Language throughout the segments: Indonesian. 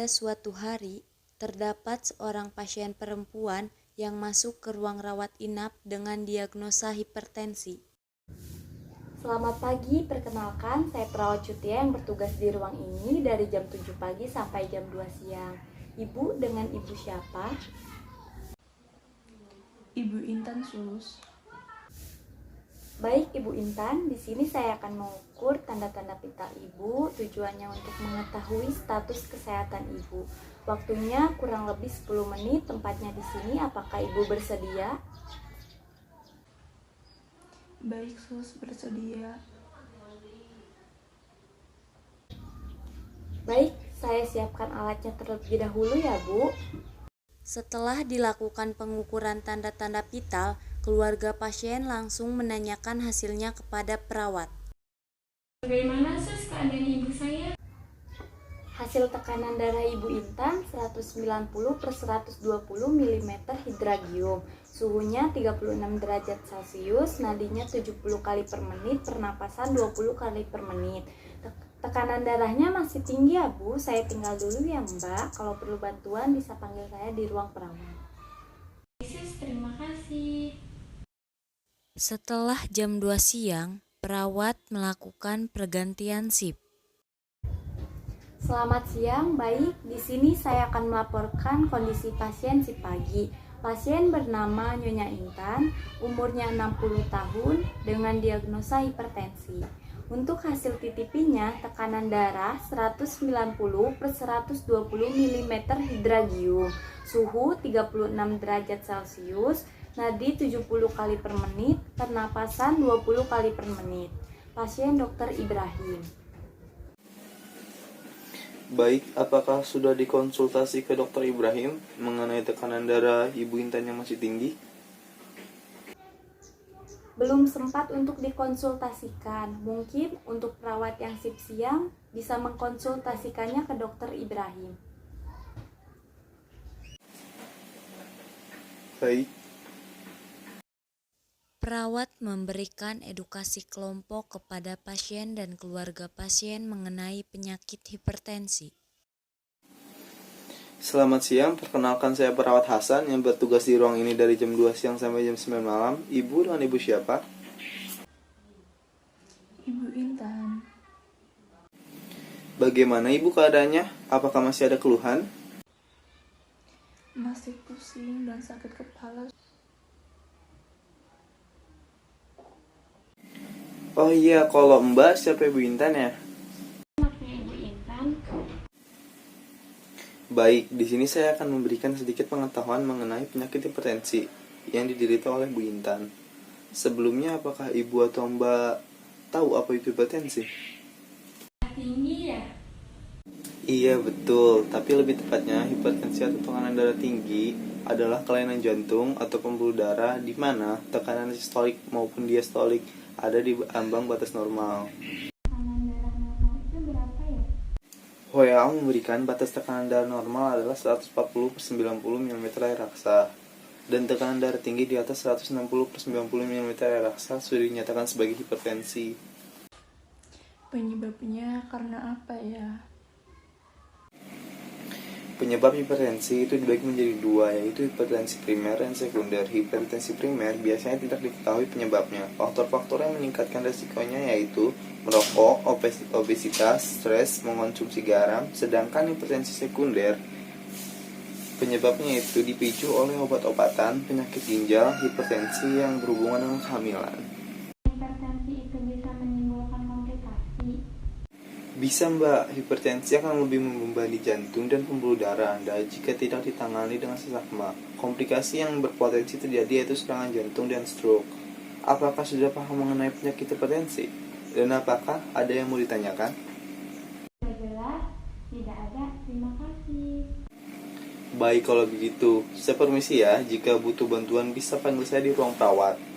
Pada suatu hari, terdapat seorang pasien perempuan yang masuk ke ruang rawat inap dengan diagnosa hipertensi. Selamat pagi, perkenalkan saya perawat Cutia yang bertugas di ruang ini dari jam 7 pagi sampai jam 2 siang. Ibu dengan ibu siapa? Ibu Intan Sulus. Baik Ibu Intan, di sini saya akan mengukur tanda-tanda vital Ibu, tujuannya untuk mengetahui status kesehatan Ibu. Waktunya kurang lebih 10 menit, tempatnya di sini. Apakah Ibu bersedia? Baik, Sus, bersedia. Baik, saya siapkan alatnya terlebih dahulu ya Bu. Setelah dilakukan pengukuran tanda-tanda vital, keluarga pasien langsung menanyakan hasilnya kepada perawat. Bagaimana Sus keadaan ibu saya? Hasil tekanan darah Ibu Intan 190/120 mm hidragium. Suhunya 36 derajat Celcius, nadinya 70 kali per menit, pernapasan 20 kali per menit. Tekanan darahnya masih tinggi ya Bu, saya tinggal dulu ya Mbak. Kalau perlu bantuan bisa panggil saya di ruang perawat. Sus, terima kasih. Setelah jam 2 siang, perawat melakukan pergantian shift. Selamat siang, baik. Di sini saya akan melaporkan kondisi pasien si pagi. Pasien bernama Nyonya Intan, umurnya 60 tahun dengan diagnosa hipertensi. Untuk hasil TTP-nya, tekanan darah 190/120 mm hidragium, suhu 36 derajat Celcius, nadi 70 kali per menit, pernapasan 20 kali per menit. Pasien Dr. Ibrahim. Baik, apakah sudah dikonsultasi ke Dokter Ibrahim mengenai tekanan darah Ibu Intan yang masih tinggi? Belum sempat untuk dikonsultasikan. Mungkin untuk perawat yang shift siang bisa mengkonsultasikannya ke Dokter Ibrahim. Baik, Perawat memberikan edukasi kelompok kepada pasien dan keluarga pasien mengenai penyakit hipertensi. selamat siang. Perkenalkan saya perawat Hasan yang bertugas di ruang ini dari jam 2 siang sampai jam 9 malam. Ibu dengan ibu siapa? Ibu Intan. Bagaimana ibu keadaannya? Apakah masih ada keluhan? Masih pusing dan sakit kepala. Oh iya, kalau Mbak siapa Ibu Intan ya? Anaknya Ibu Intan. Baik, di sini saya akan memberikan sedikit pengetahuan mengenai penyakit hipertensi yang diderita oleh Bu Intan. Sebelumnya, apakah Ibu atau Mbak tahu apa itu hipertensi? Tinggi ya? Iya betul, tapi lebih tepatnya hipertensi atau tekanan darah tinggi adalah kelainan jantung atau pembuluh darah di mana tekanan sistolik maupun diastolik ada di ambang batas normal. Tekanan darah normal itu berapa ya? WHO memberikan batas tekanan darah normal adalah 140/90 mm air raksa dan tekanan darah tinggi di atas 160/90 mm air raksa sudah dinyatakan sebagai hipertensi. Penyebabnya karena apa ya? Penyebab hipertensi itu dibagi menjadi dua, yaitu hipertensi primer dan sekunder. Hipertensi primer biasanya tidak diketahui penyebabnya. Faktor-faktor yang meningkatkan resikonya yaitu merokok, obesitas, stres, mengonsumsi garam. Sedangkan hipertensi sekunder penyebabnya itu dipicu oleh obat-obatan, penyakit ginjal, hipertensi yang berhubungan dengan kehamilan. Hipertensi itu bisa menimbulkan komplikasi. Bisa Mbak, hipertensi akan lebih membebani jantung dan pembuluh darah Anda jika tidak ditangani dengan seksama. Komplikasi yang berpotensi terjadi yaitu serangan jantung dan stroke. Apakah sudah paham mengenai penyakit hipertensi? Dan apakah ada yang mau ditanyakan? Sudah jelas? Tidak ada. Terima kasih. Baik kalau begitu, saya permisi ya. Jika butuh bantuan bisa panggil saya di ruang perawat.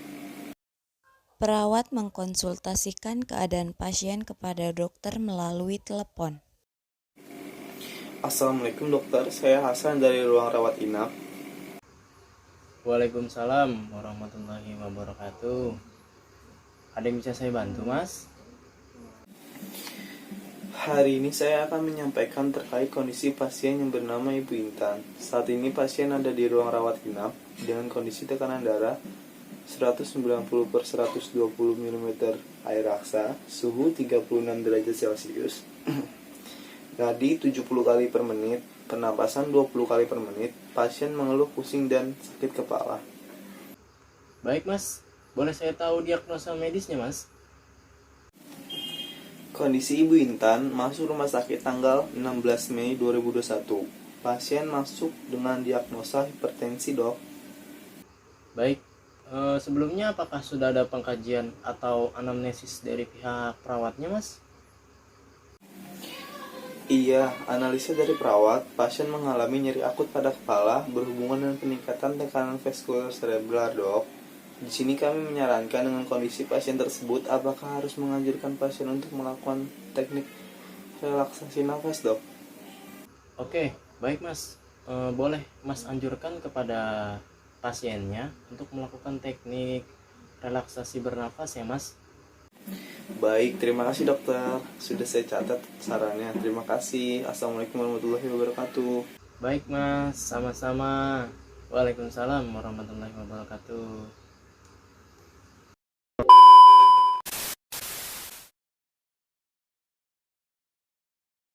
Perawat mengkonsultasikan keadaan pasien kepada dokter melalui telepon. Assalamualaikum dokter, saya Hasan dari ruang rawat inap. Waalaikumsalam warahmatullahi wabarakatuh. Ada yang bisa saya bantu, Mas? Hari ini saya akan menyampaikan terkait kondisi pasien yang bernama Ibu Intan. Saat ini pasien ada di ruang rawat inap dengan kondisi tekanan darah 190/120 mm air raksa, suhu 36 derajat Celcius, nadi 70 kali per menit, pernapasan 20 kali per menit, pasien mengeluh pusing dan sakit kepala. Baik mas, boleh saya tahu diagnosa medisnya mas? Kondisi Ibu Intan masuk rumah sakit tanggal 16 Mei 2021. Pasien masuk dengan diagnosa hipertensi, dok. Baik, sebelumnya apakah sudah ada pengkajian atau anamnesis dari pihak perawatnya mas? Iya, analisa dari perawat, pasien mengalami nyeri akut pada kepala berhubungan dengan peningkatan tekanan vaskular cerebral, dok. Di sini kami menyarankan dengan kondisi pasien tersebut, apakah harus menganjurkan pasien untuk melakukan teknik relaksasi nafas, dok? Oke, baik mas. Boleh mas anjurkan kepada pasiennya untuk melakukan teknik relaksasi bernafas ya mas? Baik, terima kasih dokter. Sudah saya catat sarannya. Terima kasih. Assalamualaikum warahmatullahi wabarakatuh. Baik mas, sama-sama. Waalaikumsalam warahmatullahi wabarakatuh.